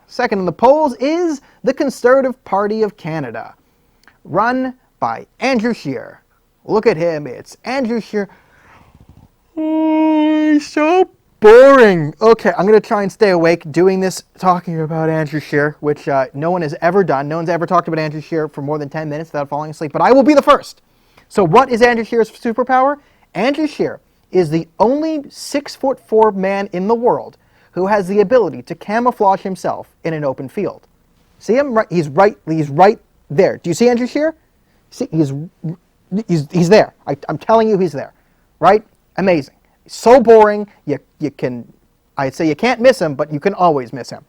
Second in the polls is the Conservative Party of Canada, run by Andrew Scheer. Look at him, it's Andrew Scheer. Oh, he's so boring. Okay, I'm going to try and stay awake doing this, talking about Andrew Scheer, which no one has ever done. No one's ever talked about Andrew Scheer for more than 10 minutes without falling asleep, but I will be the first. So what is Andrew Scheer's superpower? Andrew Scheer is the only 6'4" man in the world who has the ability to camouflage himself in an open field. See him? He's right there. Do you see Andrew Scheer? See, he's there. I'm telling you, he's there. Right? Amazing. So boring. I'd say you can't miss him, but you can always miss him.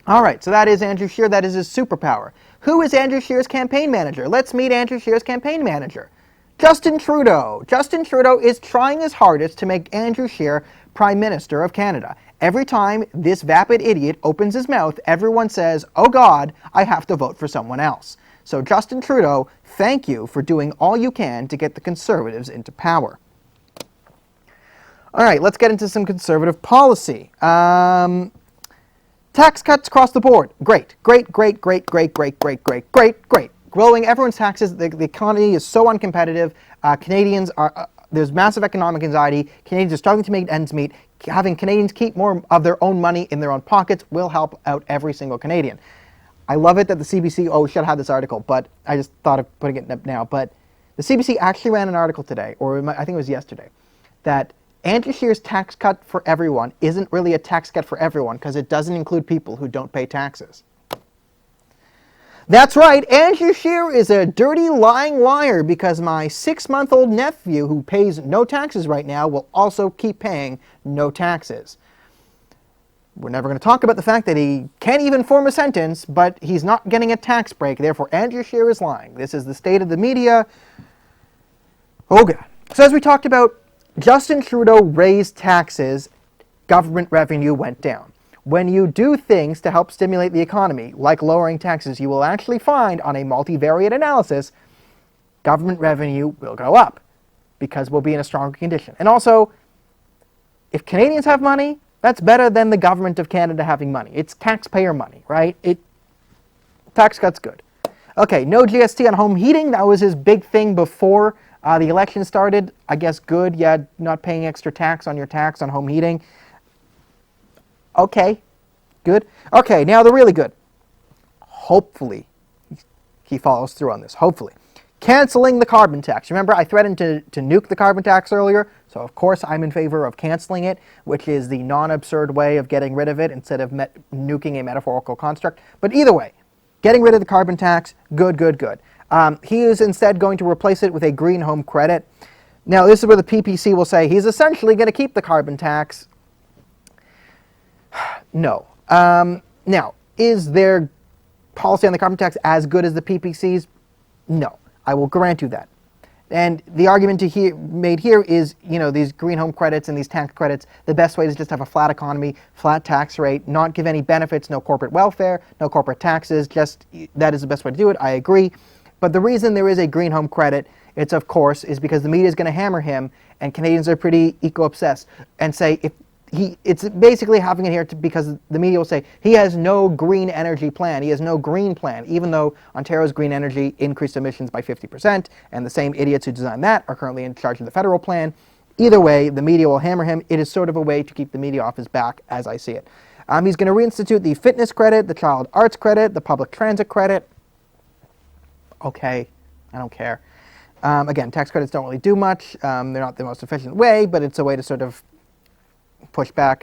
All right, so that is Andrew Scheer. That is his superpower. Who is Andrew Scheer's campaign manager? Let's meet Andrew Scheer's campaign manager. Justin Trudeau. Justin Trudeau is trying his hardest to make Andrew Scheer Prime Minister of Canada. Every time this vapid idiot opens his mouth, everyone says, oh God, I have to vote for someone else. So Justin Trudeau, thank you for doing all you can to get the Conservatives into power. All right, let's get into some Conservative policy. Tax cuts across the board. Great. Growing everyone's taxes. The economy is so uncompetitive. Canadians are... there's massive economic anxiety. Canadians are struggling to make ends meet. Having Canadians keep more of their own money in their own pockets will help out every single Canadian. I love it that the CBC, oh, we should have had this article, but I just thought of putting it up now. But the CBC actually ran an article today, or I think it was yesterday, that Andrew Scheer's tax cut for everyone isn't really a tax cut for everyone because it doesn't include people who don't pay taxes. That's right, Andrew Scheer is a dirty, lying liar because my 6-month-old nephew who pays no taxes right now will also keep paying no taxes. We're never going to talk about the fact that he can't even form a sentence, but he's not getting a tax break. Therefore, Andrew Scheer is lying. This is the state of the media. Oh, God. So as we talked about, Justin Trudeau raised taxes, government revenue went down. When you do things to help stimulate the economy, like lowering taxes, you will actually find on a multivariate analysis, government revenue will go up because we'll be in a stronger condition. And also, if Canadians have money, that's better than the government of Canada having money. It's taxpayer money, right? Tax cuts good. Okay, no GST on home heating. That was his big thing before the election started. I guess good. Yeah, not paying extra tax on your tax on home heating. Okay, good. Okay, now the really good. Hopefully, he follows through on this. Hopefully. Canceling the carbon tax. Remember, I threatened to nuke the carbon tax earlier, so of course I'm in favor of canceling it, which is the non-absurd way of getting rid of it instead of nuking a metaphorical construct. But either way, getting rid of the carbon tax, good. He is instead going to replace it with a green home credit. Now, this is where the PPC will say he's essentially going to keep the carbon tax. No. Now, is their policy on the carbon tax as good as the PPC's? No. I will grant you that. And the argument made here is, these green home credits and these tax credits, the best way is just have a flat economy, flat tax rate, not give any benefits, no corporate welfare, no corporate taxes, that is the best way to do it, I agree. But the reason there is a green home credit, is because the media is going to hammer him, and Canadians are pretty eco-obsessed, and say it's basically having it here because the media will say he has no green energy plan, he has no green plan, even though Ontario's green energy increased emissions by 50%, and the same idiots who designed that are currently in charge of the federal plan. Either way, the media will hammer him. It is sort of a way to keep the media off his back, as I see it. He's going to reinstitute the fitness credit, the child arts credit, the public transit credit. Okay, I don't care. Again, tax credits don't really do much. They're not the most efficient way, but it's a way to sort of push back,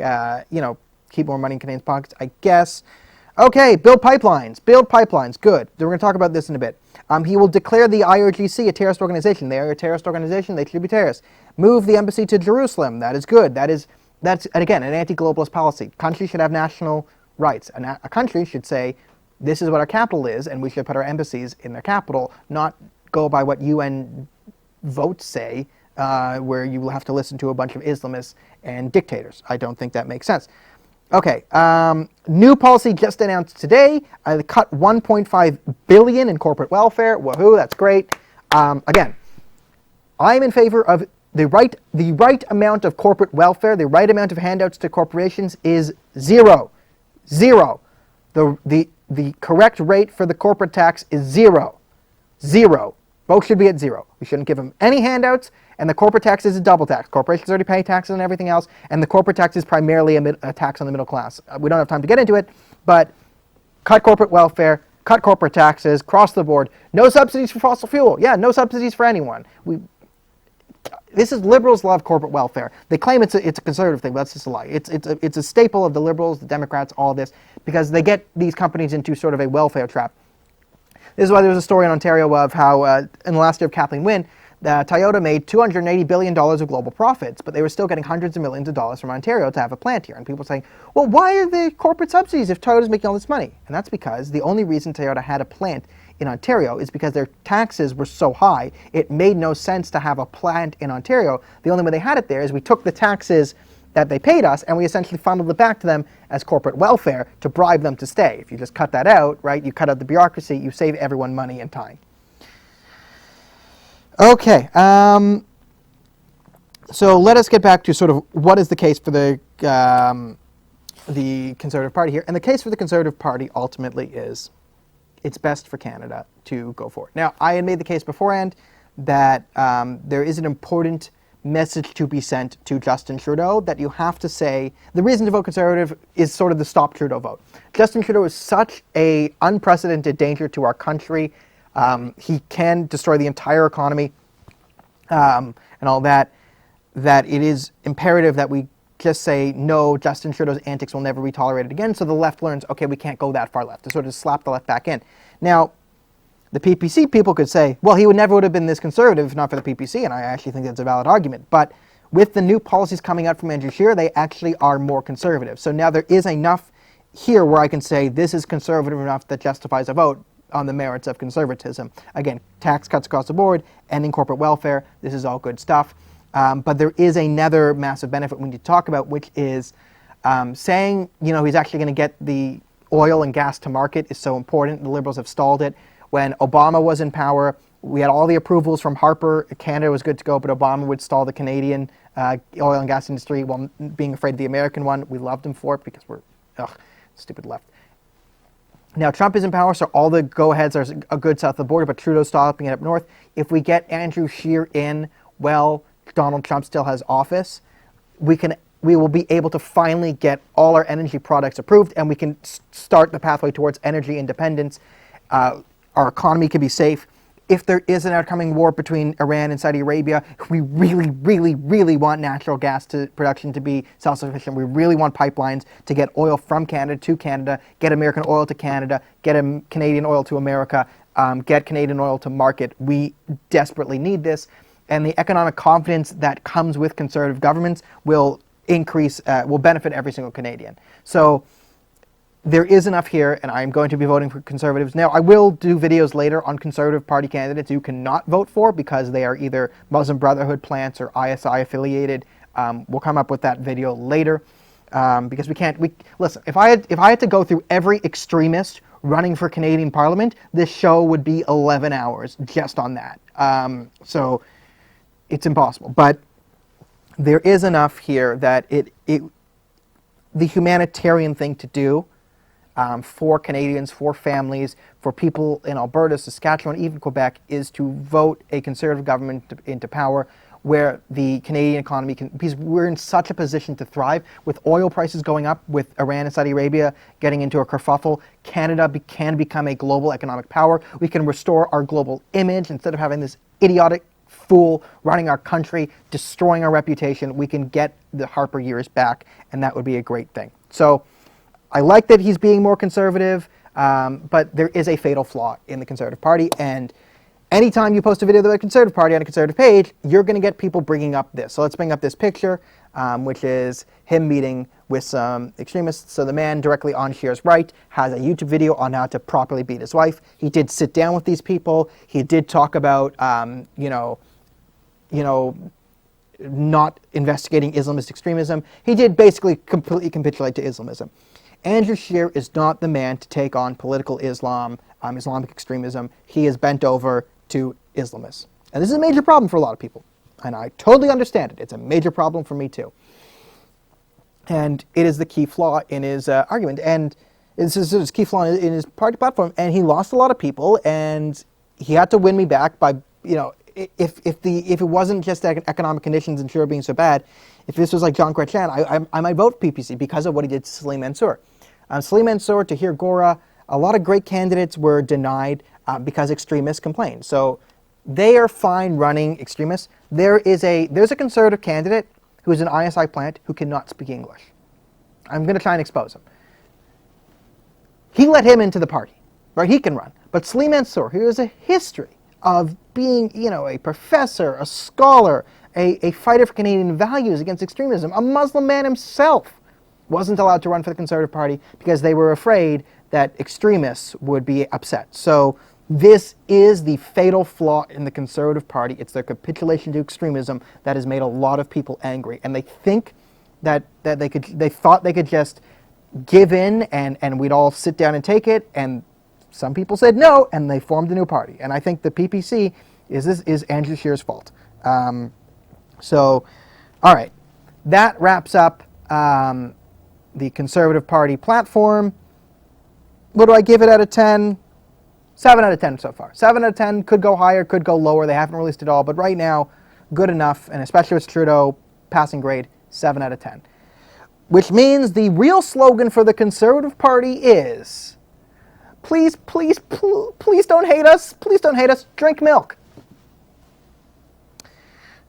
keep more money in Canadians' pockets, I guess. Okay, build pipelines, good. We're going to talk about this in a bit. He will declare the IRGC a terrorist organization. They are a terrorist organization, they should be terrorists. Move the embassy to Jerusalem, that is good. That's, again, an anti-globalist policy. Countries should have national rights. A country should say, this is what our capital is, and we should put our embassies in their capital, not go by what UN votes say, where you will have to listen to a bunch of Islamists and dictators. I don't think that makes sense. Okay, new policy just announced today. Cut $1.5 billion in corporate welfare. Woohoo, that's great. Again, I'm in favor of the right amount of corporate welfare. The right amount of handouts to corporations is zero. The correct rate for the corporate tax is 0. 0. Both should be at 0. We shouldn't give them any handouts, and the corporate tax is a double tax. Corporations already pay taxes and everything else, and the corporate tax is primarily a tax on the middle class. We don't have time to get into it, but cut corporate welfare, cut corporate taxes, across the board. No subsidies for fossil fuel. Yeah, no subsidies for anyone. Liberals love corporate welfare. They claim it's a conservative thing, but that's just a lie. It's a staple of the liberals, the Democrats, all this, because they get these companies into sort of a welfare trap. This is why there was a story in Ontario of how in the last year of Kathleen Wynne, Toyota made $280 billion of global profits, but they were still getting hundreds of millions of dollars from Ontario to have a plant here. And people saying, well, why are the corporate subsidies if Toyota's making all this money? And that's because the only reason Toyota had a plant in Ontario is because their taxes were so high, it made no sense to have a plant in Ontario. The only way they had it there is we took the taxes that they paid us and we essentially funneled it back to them as corporate welfare to bribe them to stay. If you just cut that out, right, you cut out the bureaucracy, you save everyone money and time. Okay, so let us get back to sort of what is the case for the Conservative Party here. And the case for the Conservative Party ultimately is it's best for Canada to go forward. Now, I had made the case beforehand that there is an important message to be sent to Justin Trudeau that you have to say, the reason to vote Conservative is sort of the stop Trudeau vote. Justin Trudeau is such an unprecedented danger to our country. He can destroy the entire economy and all that, that it is imperative that we just say, no, Justin Trudeau's antics will never be tolerated again. So the left learns, okay, we can't go that far left, to sort of slap the left back in. Now, the PPC people could say, well, he would have been this conservative if not for the PPC, and I actually think that's a valid argument. But with the new policies coming out from Andrew Scheer, they actually are more conservative. So now there is enough here where I can say this is conservative enough that justifies a vote on the merits of conservatism. Again, tax cuts across the board, ending corporate welfare, this is all good stuff. But there is another massive benefit we need to talk about, which is saying, he's actually going to get the oil and gas to market is so important. The Liberals have stalled it. When Obama was in power, we had all the approvals from Harper. Canada was good to go, but Obama would stall the Canadian oil and gas industry while being afraid of the American one. We loved him for it because we're, stupid left. Now, Trump is in power, so all the go-aheads are good south of the border, but Trudeau's stopping it up north. If we get Andrew Scheer in, well, Donald Trump still has office. We will be able to finally get all our energy products approved, and we can start the pathway towards energy independence. Our economy can be safe. If there is an outcoming war between Iran and Saudi Arabia, we really, really, really want natural gas production to be self-sufficient. We really want pipelines to get oil from Canada to Canada, get American oil to Canada, get Canadian oil to America, get Canadian oil to market. We desperately need this. And the economic confidence that comes with conservative governments will increase, will benefit every single Canadian. So there is enough here, and I'm going to be voting for Conservatives. Now, I will do videos later on Conservative Party candidates you cannot vote for because they are either Muslim Brotherhood plants or ISI affiliated. We'll come up with that video later because listen, if I had to go through every extremist running for Canadian Parliament, this show would be 11 hours just on that. So it's impossible. But there is enough here that the humanitarian thing to do for Canadians, for families, for people in Alberta, Saskatchewan, even Quebec, is to vote a Conservative government into power where the Canadian economy can, because we're in such a position to thrive with oil prices going up, with Iran and Saudi Arabia getting into a kerfuffle. Canada can become a global economic power. We can restore our global image instead of having this idiotic fool running our country, destroying our reputation. We can get the Harper years back, and that would be a great thing. So I like that he's being more conservative, but there is a fatal flaw in the Conservative Party, and anytime you post a video of the Conservative Party on a Conservative page, you're going to get people bringing up this. So let's bring up this picture, which is him meeting with some extremists. So the man directly on Scheer's right has a YouTube video on how to properly beat his wife. He did sit down with these people. He did talk about, not investigating Islamist extremism. He did basically completely capitulate to Islamism. Andrew Scheer is not the man to take on political Islam, Islamic extremism. He is bent over to Islamists. And this is a major problem for a lot of people. And I totally understand it. It's a major problem for me too. And it is the key flaw in his argument. And This is his key flaw in his party platform, and he lost a lot of people, and he had to win me back by, if it wasn't just economic conditions and Scheer being so bad, if this was like John Chrétien, I might vote PPC because of what he did to Salim Mansour. Salim Mansour, Tahir Gora, a lot of great candidates were denied because extremists complained. So they are fine running extremists. There's a conservative candidate who's an ISI plant who cannot speak English. I'm going to try and expose him. He let him into the party, right? He can run. But Salim Mansour, who has a history of being, a professor, a scholar, a fighter for Canadian values against extremism, a Muslim man himself, wasn't allowed to run for the Conservative Party because they were afraid that extremists would be upset. So this is the fatal flaw in the Conservative Party. It's their capitulation to extremism that has made a lot of people angry. And they think that they thought they could just give in and we'd all sit down and take it, and some people said no, and they formed a new party. And I think the PPC is Andrew Scheer's fault. So, all right, that wraps up the Conservative Party platform. What do I give it out of 10? 7 out of 10 so far. 7 out of 10, could go higher, could go lower. They haven't released it all, but right now, good enough, and especially with Trudeau, passing grade, 7 out of 10. Which means the real slogan for the Conservative Party is, please, please, please don't hate us. Please don't hate us. Drink milk.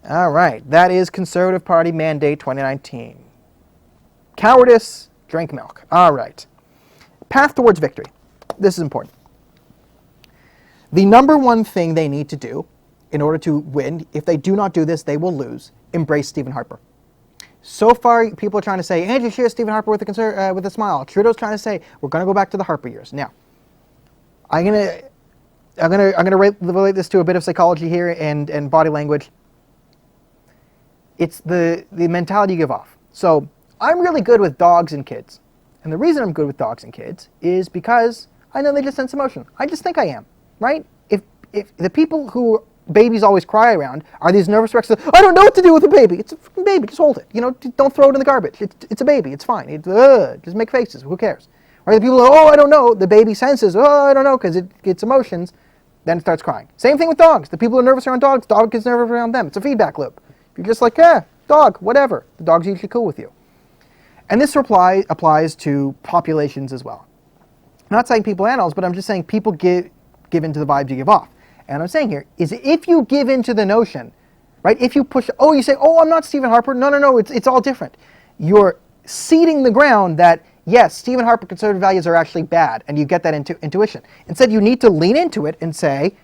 All right. That is Conservative Party Mandate 2019. Cowardice, drink milk. All right. Path towards victory. This is important. The number one thing they need to do in order to win, if they do not do this, they will lose, embrace Stephen Harper. So far, people are trying to say, Andrew Scheer, Stephen Harper with a smile. Trudeau's trying to say, we're going to go back to the Harper years. Now, I'm gonna relate this to a bit of psychology here and body language. It's the mentality you give off. So I'm really good with dogs and kids. And the reason I'm good with dogs and kids is because I know they just sense emotion. I just think I am, right? If the people who babies always cry around are these nervous wrecks. I don't know what to do with a baby. It's a baby. Just hold it. Don't throw it in the garbage. It's a baby. It's fine. Just make faces. Who cares? Or the people who I don't know. The baby senses, I don't know, because it gets emotions. Then it starts crying. Same thing with dogs. The people who are nervous around dogs, dog gets nervous around them. It's a feedback loop. If you're just like, dog, whatever. The dog's usually cool with you. And this applies to populations as well. I'm not saying people animals, but I'm just saying people give into the vibes you give off. And I'm saying here is if you give into the notion, right, if you push, you say, I'm not Stephen Harper. No, it's all different. You're seeding the ground that, yes, Stephen Harper conservative values are actually bad, and you get that intuition. Instead, you need to lean into it and say,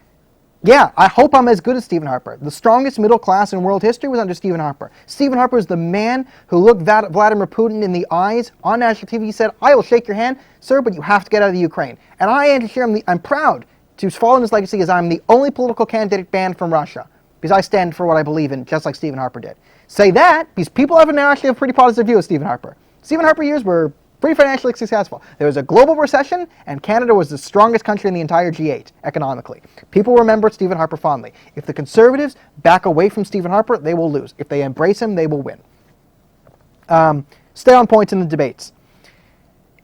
yeah, I hope I'm as good as Stephen Harper. The strongest middle class in world history was under Stephen Harper. Stephen Harper is the man who looked Vladimir Putin in the eyes on national TV. He said, I will shake your hand, sir, but you have to get out of the Ukraine. And I, Andrew Scheer, I'm proud to follow in his legacy as I'm the only political candidate banned from Russia, because I stand for what I believe in, just like Stephen Harper did. Say that, because people actually have a pretty positive view of Stephen Harper. Stephen Harper years were pretty financially successful. There was a global recession, and Canada was the strongest country in the entire G8 economically. People remember Stephen Harper fondly. If the Conservatives back away from Stephen Harper, they will lose. If they embrace him, they will win. Stay on point in the debates.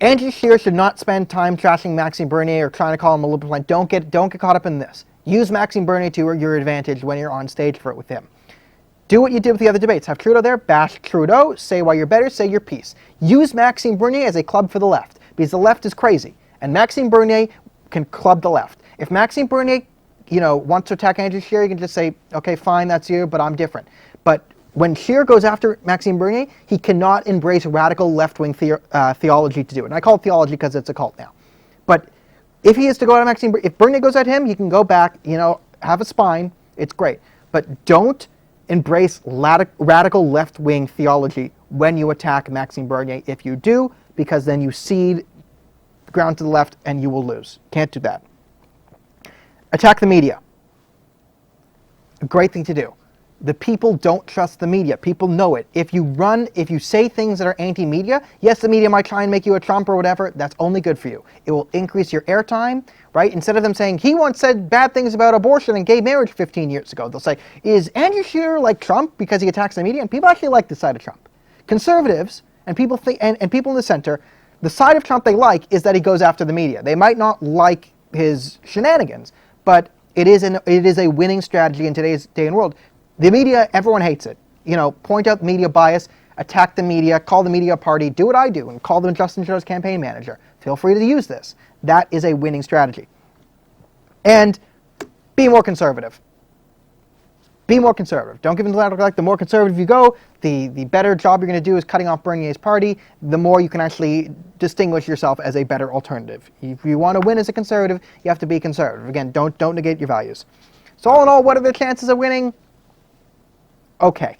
Andrew Scheer should not spend time trashing Maxime Bernier or trying to call him a liberal plant. Don't get caught up in this. Use Maxime Bernier to your advantage when you're on stage for it with him. Do what you did with the other debates. Have Trudeau there, bash Trudeau, say why you're better, say your piece. Use Maxime Bernier as a club for the left, because the left is crazy, and Maxime Bernier can club the left. If Maxime Bernier, wants to attack Andrew Scheer, you can just say, okay, fine, that's you, but I'm different. But when Scheer goes after Maxime Bernier, he cannot embrace radical left-wing theology to do it. And I call it theology because it's a cult now. But if he is to go at Maxime Bernier, if Bernier goes at him, he can go back, have a spine, it's great. But don't embrace radical left-wing theology when you attack Maxime Bernier. If you do, because then you cede ground to the left and you will lose. Can't do that. Attack the media. A great thing to do. The people don't trust the media. People know it. If you say things that are anti-media, yes, the media might try and make you a Trump or whatever, that's only good for you. It will increase your airtime, right? Instead of them saying, he once said bad things about abortion and gay marriage 15 years ago, they'll say, is Andrew Scheer like Trump because he attacks the media? And people actually like the side of Trump. Conservatives and people think, and people in the center, the side of Trump they like is that he goes after the media. They might not like his shenanigans, but it is a winning strategy in today's day and world. The media, everyone hates it. You know, point out media bias, attack the media, call the media a party, do what I do, and call them Justin Trudeau's campaign manager. Feel free to use this. That is a winning strategy. And be more conservative. Be more conservative. Don't give in to the like. The more conservative you go, the better job you're going to do is cutting off Bernier's party. The more you can actually distinguish yourself as a better alternative. If you want to win as a conservative, you have to be conservative. Again, don't negate your values. So all in all, what are the chances of winning? Okay.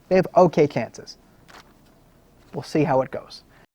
They have okay chances. We'll see how it goes.